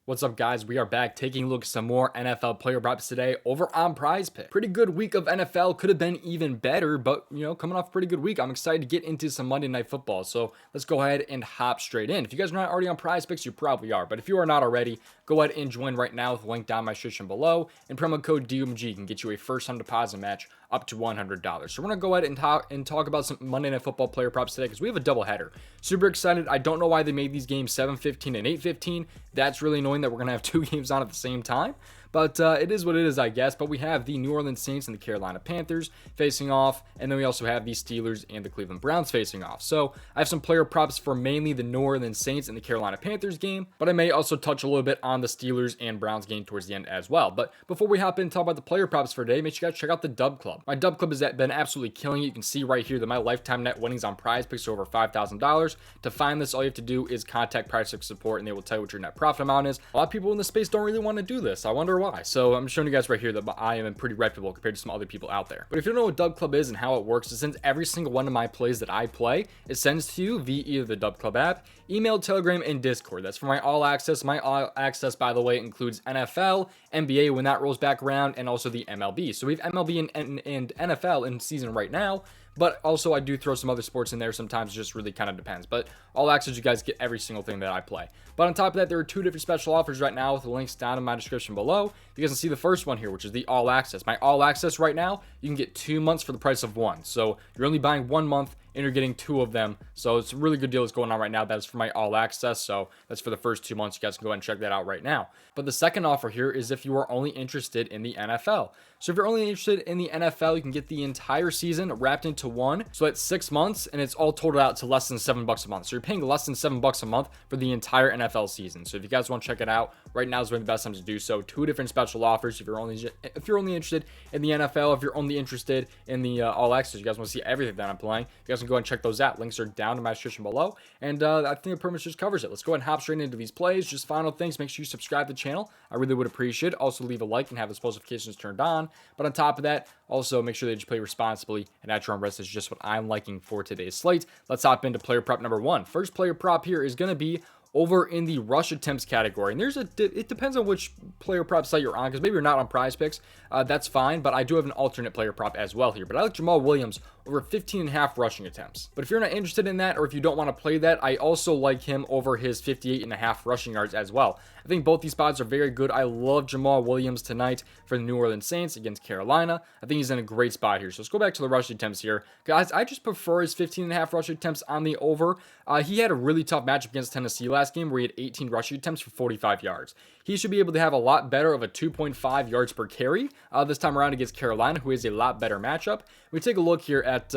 What's up, guys? We are back taking a look at some more NFL player props today over on PrizePicks. Pretty good week of NFL. Could have been even better, but coming off a pretty good week. I'm excited to get into some Monday Night Football. So let's go ahead and hop straight in. If you guys are not already on PrizePicks, you probably are. But if you are not already, go ahead and join right now with the link down in my description below. And promo code DOMG can get you a first-time deposit match up to $100. So we're going to go ahead and talk about some Monday Night Football player props today because we have a doubleheader. Super excited. I don't know why they made these games 7:15 and 8:15. That's really annoying that we're going to have two games on at the same time. But it is what it is, I guess. But we have the New Orleans Saints and the Carolina Panthers facing off. And then we also have the Steelers and the Cleveland Browns facing off. So I have some player props for mainly the New Orleans Saints and the Carolina Panthers game. But I may also touch a little bit on the Steelers and Browns game towards the end as well. But before we hop in and talk about the player props for today, make sure you guys check out the Dub Club. My Dub Club has been absolutely killing it. You can see right here that my lifetime net winnings on PrizePicks are over $5,000. To find this, all you have to do is contact PrizePicks support and they will tell you what your net profit amount is. A lot of people in the space don't really want to do this. I wonder why. So I'm showing you guys right here that I am pretty reputable compared to some other people out there. But if you don't know what Dub Club is and how it works, it sends every single one of my plays that I play, it sends to you via either the Dub Club app, email, Telegram, and Discord. That's for my all access. My all access, by the way, includes NFL, NBA when that rolls back around, and also the MLB. So we have MLB and NFL in season right now. But also I do throw some other sports in there sometimes. It just really kind of depends. But all access, you guys get every single thing that I play. But on top of that, there are two different special offers right now with the links down in my description below. You guys can see the first one here, which is the all access. My all access right now, you can get 2 months for the price of one. So you're only buying 1 month and you're getting 2 of them. So it's a really good deal that's going on right now. That is for my all access. So that's for the first 2 months. You guys can go ahead and check that out right now. But the second offer here is if you are only interested in the NFL. So if you're only interested in the NFL, you can get the entire season wrapped into one. So that's 6 months and it's all totaled out to less than $7 a month. So you're paying less than $7 a month for the entire NFL season. So if you guys want to check it out, right now is one of the best times to do so. 2 different special offers. If you're only interested in the NFL, if you're only interested in the all access, you guys want to see everything that I'm playing, you guys can go and check those out. Links are down in my description below. And I think it pretty much just covers it. Let's go ahead and hop straight into these plays. Just final things, make sure you subscribe to the channel. I really would appreciate it. Also leave a like and have those post notifications turned on. But on top of that, also make sure that you play responsibly and at your own risk is just what I'm liking for today's slate. Let's hop into player prop number 1. First player prop here is going to be over in the rush attempts category. And it depends on which player prop site you're on, because maybe you're not on PrizePicks. That's fine, but I do have an alternate player prop as well here. But I like Jamal Williams over 15.5 rushing attempts. But if you're not interested in that, or if you don't want to play that, I also like him over his 58.5 rushing yards as well. I think both these spots are very good. I love Jamal Williams tonight for the New Orleans Saints against Carolina. I think he's in a great spot here. So let's go back to the rushing attempts here. Guys, I just prefer his 15.5 rushing attempts on the over. He had a really tough matchup against Tennessee last game where he had 18 rushing attempts for 45 yards. He should be able to have a lot better of a 2.5 yards per carry this time around against Carolina, who is a lot better matchup. We take a look here at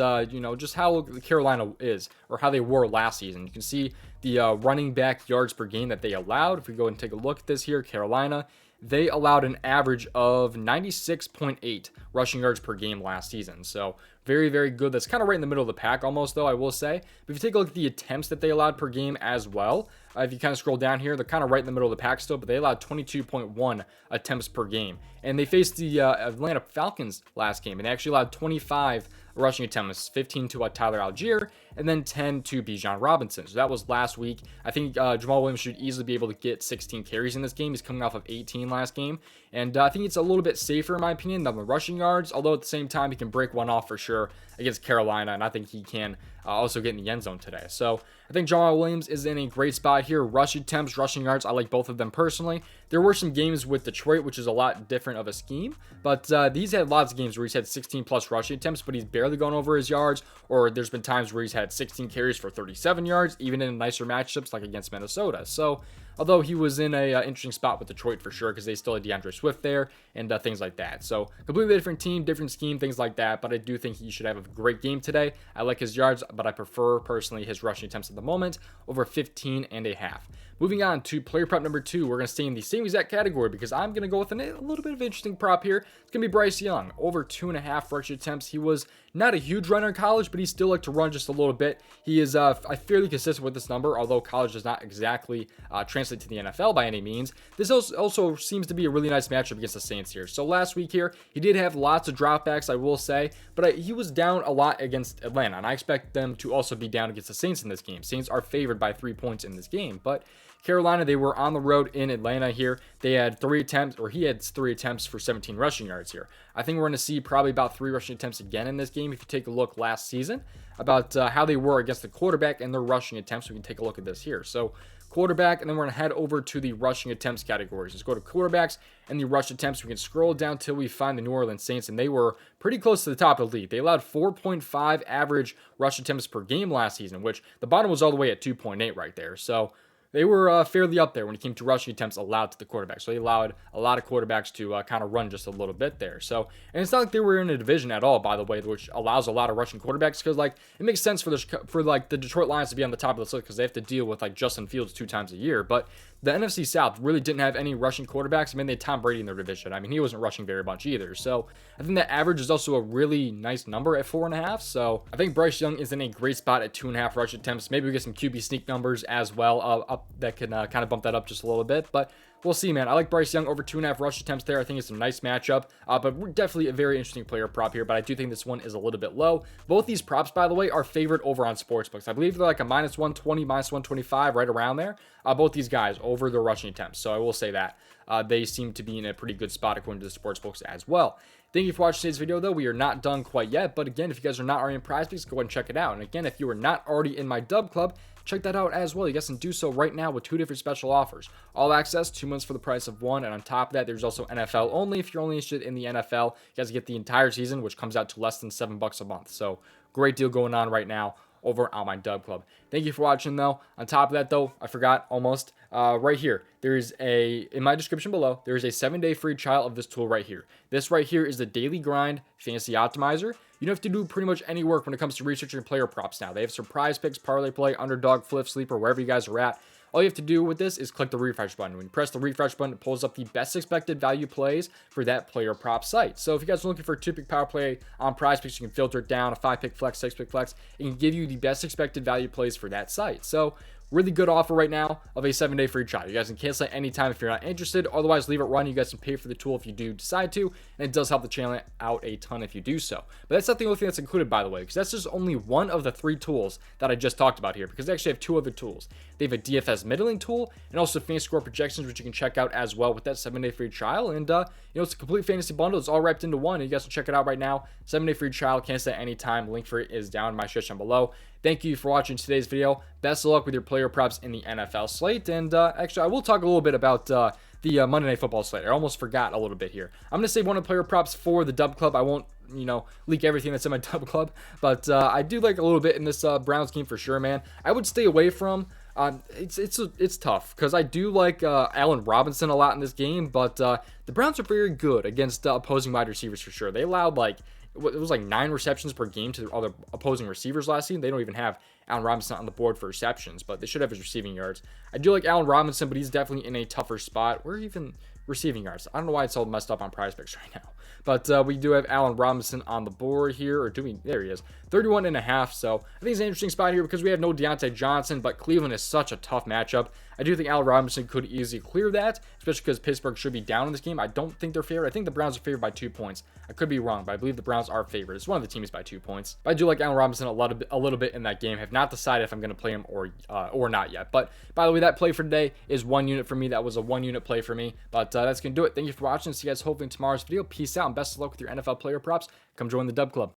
just how Carolina is, or how they were last season. You can see the running back yards per game that they allowed. If we go and take a look at this here, Carolina, they allowed an average of 96.8 rushing yards per game last season. So very, very good. That's kind of right in the middle of the pack almost, though, I will say. But if you take a look at the attempts that they allowed per game as well, if you kind of scroll down here, they're kind of right in the middle of the pack still, but they allowed 22.1 attempts per game. And they faced the Atlanta Falcons last game, and they actually allowed 25 rushing attempts, 15 to Tyler Algier, and then 10 to Bijan Robinson. So that was last week. I think Jamal Williams should easily be able to get 16 carries in this game. He's coming off of 18 last game. And I think it's a little bit safer, in my opinion, than the rushing yards, although at the same time, he can break one off for sure against Carolina, and I think he can also get in the end zone today. So I think Jamal Williams is in a great spot here. Rushing attempts, rushing yards, I like both of them personally. There were some games with Detroit, which is a lot different of a scheme, but these had lots of games where he's had 16 plus rushing attempts, but he's barely gone over his yards, or there's been times where he's had 16 carries for 37 yards, even in nicer matchups like against Minnesota. So although he was in a interesting spot with Detroit for sure, because they still had DeAndre Swift there and things like that. So completely different team, different scheme, things like that. But I do think he should have a great game today. I like his yards, but I prefer personally his rushing attempts at the moment over 15.5. Moving on to player prop number 2, we're going to stay in the same exact category because I'm going to go with a little bit of interesting prop here. It's going to be Bryce Young, over 2.5 rushing attempts. He was not a huge runner in college, but he still liked to run just a little bit. He is fairly consistent with this number, although college does not exactly translate to the NFL by any means. This also seems to be a really nice matchup against the Saints here. So last week here, he did have lots of dropbacks, I will say, but he was down a lot against Atlanta, and I expect them to also be down against the Saints in this game. Saints are favored by 3 points in this game, but Carolina, they were on the road in Atlanta here. They had 3 attempts, or he had 3 attempts for 17 rushing yards here. I think we're going to see probably about 3 rushing attempts again in this game. If you take a look last season about how they were against the quarterback and their rushing attempts, we can take a look at this here. So quarterback, and then we're going to head over to the rushing attempts categories. Let's go to quarterbacks and the rush attempts. We can scroll down till we find the New Orleans Saints, and they were pretty close to the top of the league. They allowed 4.5 average rush attempts per game last season, which the bottom was all the way at 2.8 right there. So they were fairly up there when it came to rushing attempts allowed to the quarterback. So they allowed a lot of quarterbacks to kind of run just a little bit there. So, and it's not like they were in a division at all, by the way, which allows a lot of rushing quarterbacks, because like it makes sense for the Detroit Lions to be on the top of the list because they have to deal with like Justin Fields 2 times a year. But the NFC South really didn't have any rushing quarterbacks. I mean, they had Tom Brady in their division. I mean, he wasn't rushing very much either. So I think that average is also a really nice number at 4.5. So I think Bryce Young is in a great spot at 2.5 rush attempts. Maybe we get some QB sneak numbers as well up that can kind of bump that up just a little bit. But we'll see, man. I like Bryce Young over 2.5 rush attempts there. I think it's a nice matchup, but we're definitely a very interesting player prop here. But I do think this one is a little bit low. Both these props, by the way, are favored over on sportsbooks. I believe they're like a -120, -125, right around there. Both these guys over their rushing attempts. So I will say that they seem to be in a pretty good spot according to the sportsbooks as well. Thank you for watching today's video, though. We are not done quite yet. But again, if you guys are not already in PrizePicks, go ahead and check it out. And again, if you are not already in my Dub Club, check that out as well. You guys can do so right now with 2 different special offers. All access, 2 months for the price of 1. And on top of that, there's also NFL only. If you're only interested in the NFL, you guys get the entire season, which comes out to less than $7 a month. So great deal going on right now over on my Dub Club. Thank you for watching, though. On top of that, though, I forgot almost. Right here, there's in my description below, there is a 7-day free trial of this tool right here. This right here is the Daily Grind Fantasy Optimizer. You don't have to do pretty much any work when it comes to researching player props now. They have some PrizePicks, parlay play, underdog, flip, sleeper, wherever you guys are at. All you have to do with this is click the refresh button. When you press the refresh button, it pulls up the best expected value plays for that player prop site. So if you guys are looking for a 2-pick power play on PrizePicks, you can filter it down, a 5-pick flex, 6-pick flex. It can give you the best expected value plays for that site. So really good offer right now of a 7-day free trial. You guys can cancel at any time if you're not interested. Otherwise, leave it run. You guys can pay for the tool if you do decide to, and it does help the channel out a ton if you do so. But that's not the only thing that's included, by the way, because that's just only one of the 3 tools that I just talked about here, because they actually have 2 other tools. They have a DFS middling tool and also fantasy score projections, which you can check out as well with that 7-day free trial. And it's a complete fantasy bundle. It's all wrapped into one. And you guys can check it out right now. 7-day free trial, cancel at any time. Link for it is down in my description below. Thank you for watching today's video. Best of luck with your player props in the NFL slate. And actually, I will talk a little bit about the Monday Night Football slate. I almost forgot a little bit here. I'm going to save one of the player props for the Dub Club. I won't, leak everything that's in my Dub Club. But I do like a little bit in this Browns game for sure, man. I would stay away from... It's tough because I do like Allen Robinson a lot in this game, but the Browns are very good against opposing wide receivers for sure. They allowed it was 9 receptions per game to other opposing receivers last season. They don't even have Allen Robinson on the board for receptions, but they should have his receiving yards. I do like Allen Robinson, but he's definitely in a tougher spot. We're even receiving yards. I don't know why it's all messed up on PrizePicks right now. But we do have Allen Robinson on the board here, or there he is, 31.5. So I think it's an interesting spot here because we have no Deontay Johnson, but Cleveland is such a tough matchup. I do think Allen Robinson could easily clear that, especially because Pittsburgh should be down in this game. I don't think they're favored. I think the Browns are favored by 2 points. I could be wrong, but I believe the Browns are favored. It's one of the teams by 2 points. But I do like Allen Robinson a little bit in that game. Have not decided if I'm going to play him or not yet. But by the way, that play for today is 1 unit for me. That was a 1-unit play for me. But that's going to do it. Thank you for watching. See you guys hopefully in tomorrow's video. Peace out and best of luck with your NFL player props. Come join the Dub Club.